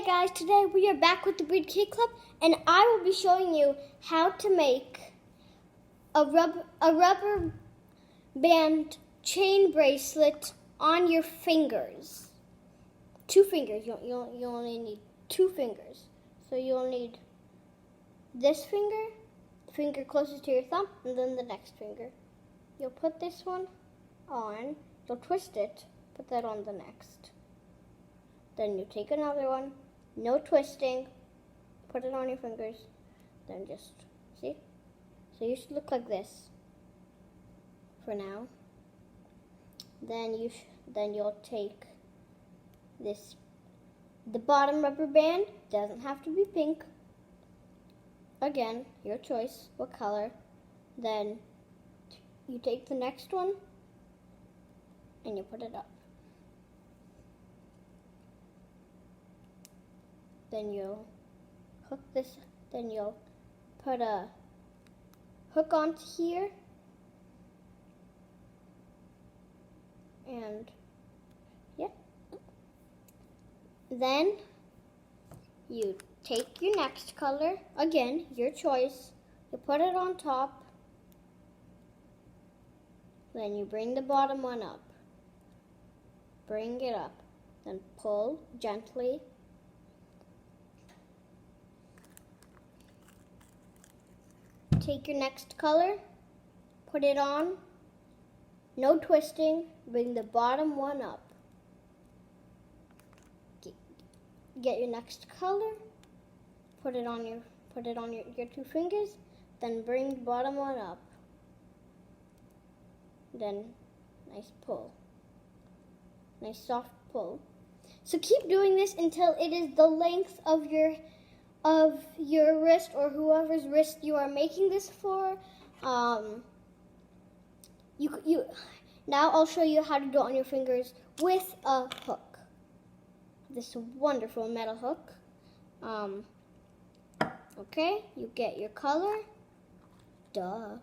guys, today we are back with the Breed Cake Club, and I will be showing you how to make a rubber band chain bracelet on your fingers. 2 fingers. You only need 2 fingers. So you'll need this finger, the finger closest to your thumb, and then the next finger. You'll put this one on, you'll twist it, put that on the next. Then you take another one, no twisting, put it on your fingers, then just, see? So you should look like this for now. Then you'll take this, the bottom rubber band, doesn't have to be pink. Again, your choice, what color. Then you take the next one and you put it up. Then you'll hook this, then you'll put a hook onto here, and yeah. Then you take your next color, again, your choice, you put it on top, then you bring the bottom one up, bring it up, then pull gently. Take your next color, put it on, no twisting, bring the bottom one up. Get your next color, put it on your 2 fingers, then bring the bottom one up. Then nice pull. Nice soft pull. So keep doing this until it is the length of your wrist or whoever's wrist you are making this for. Now I'll show you how to do it on your fingers with a hook. This wonderful metal hook. Okay, you get your color. Duh.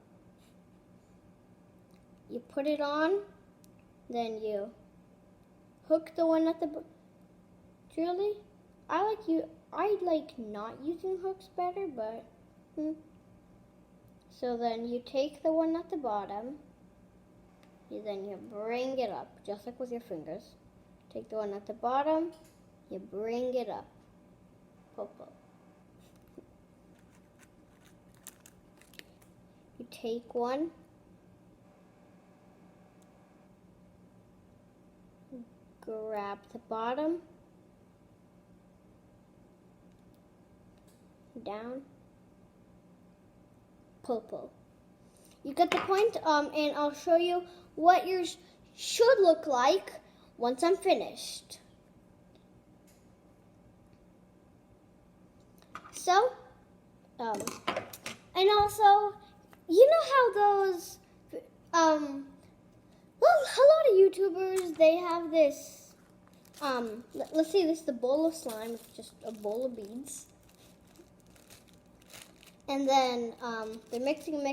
You put it on, then you hook the one at the. Truly, I like not using hooks better, but So then you take the one at the bottom, then you bring it up, just like with your fingers. Take the one at the bottom, you bring it up. Pull, pull. You take one, grab the bottom, down, pull, pull. You get the point, and I'll show you what yours should look like once I'm finished. So, and also, you know how those, well, a lot of YouTubers, they have this, let's say this is the bowl of slime, it's just a bowl of beads. And then they're mixing.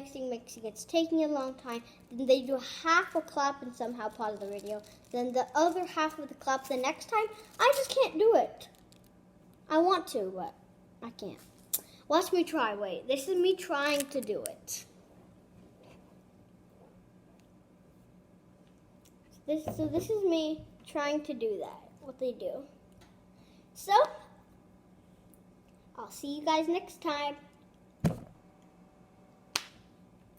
It's taking a long time. Then they do half a clap and somehow pause the video. Then the other half of the clap the next time. I just can't do it. I want to, but I can't. Watch me try. Wait, this is me trying to do it. So this is me trying to do that, what they do. So, I'll see you guys next time.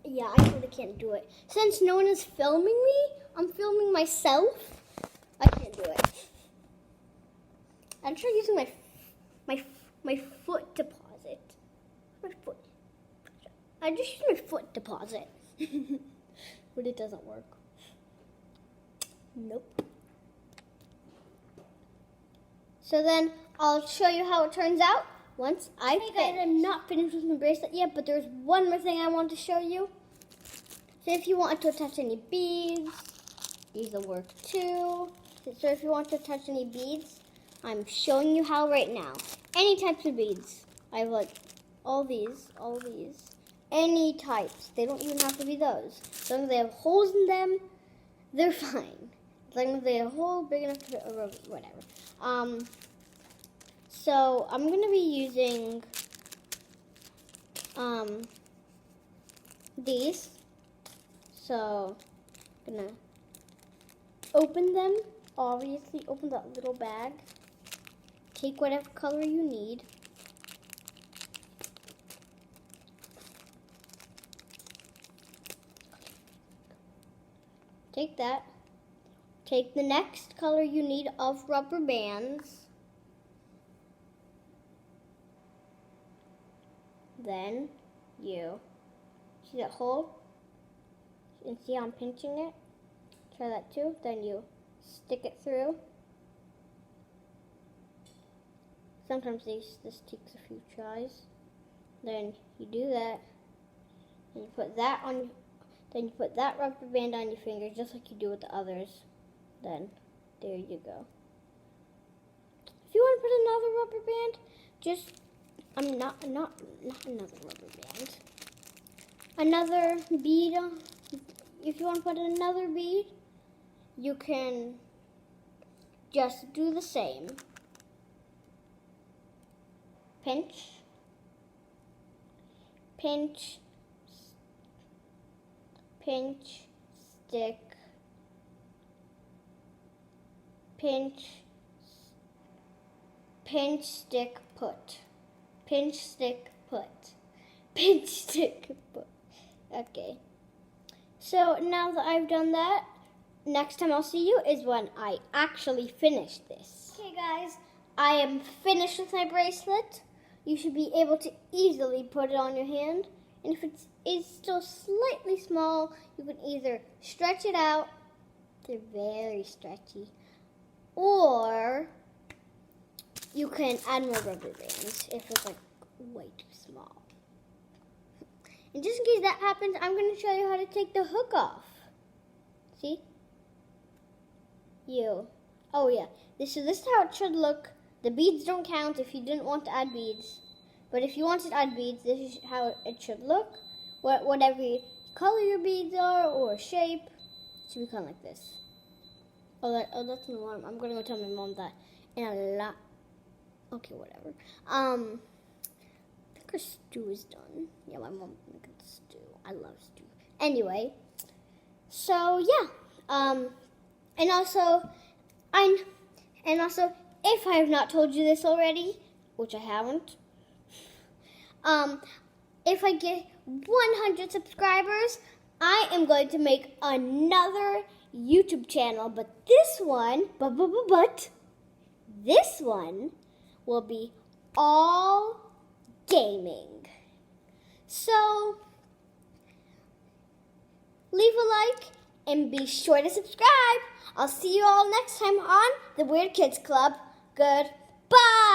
Yeah, I really can't do it. Since no one is filming me, I'm filming myself. I can't do it. I'm trying using my foot to pause it. My foot. I just use my foot to pause it. But it doesn't work. Nope. So then I'll show you how it turns out once I finish. Hey guys, I'm not finished with my bracelet yet, but there's one more thing I want to show you. So if you want to attach any beads, these will work too. So if you want to attach any beads, I'm showing you how right now. Any types of beads. I have like all these. Any types. They don't even have to be those. As long as they have holes in them, they're fine. As long as they have a hole big enough to, or whatever. So I'm gonna be using these. So I'm gonna open them. Obviously, open that little bag. Take whatever color you need. Take that. Take the next color you need of rubber bands. Then you see that hole? And see how I'm pinching it? Try that too. Then you stick it through. Sometimes this takes a few tries. Then you do that. And you put that on. Then you put that rubber band on your finger, just like you do with the others. Then there you go. If you want to put another rubber band, just not another rubber band. Another bead. If you want to put another bead, you can just do the same. Pinch, pinch, pinch, stick, pinch, pinch, stick, put. Pinch, stick, put. Pinch, stick, put. Okay. So now that I've done that, next time I'll see you is when I actually finish this. Okay guys, I am finished with my bracelet. You should be able to easily put it on your hand. And if it is still slightly small, you can either stretch it out. They're very stretchy. Or you can add more rubber bands if it's like way too small. And just in case that happens, I'm going to show you how to take the hook off. See? Oh yeah, this is how it should look. The beads don't count if you didn't want to add beads. But if you want to add beads, this is how it should look. Whatever color your beads are or shape, it should be kind of like this. Oh, that's my mom. I'm going to go tell my mom that in a lot. Okay, whatever. I think our stew is done. Yeah, my mom making stew. I love stew. Anyway, so yeah. And also, if I have not told you this already, which I haven't, if I get 100 subscribers, I am going to make another YouTube channel. But this one, this one will be all gaming. So leave a like and be sure to subscribe. I'll see you all next time on the Weird Kids Club. Goodbye.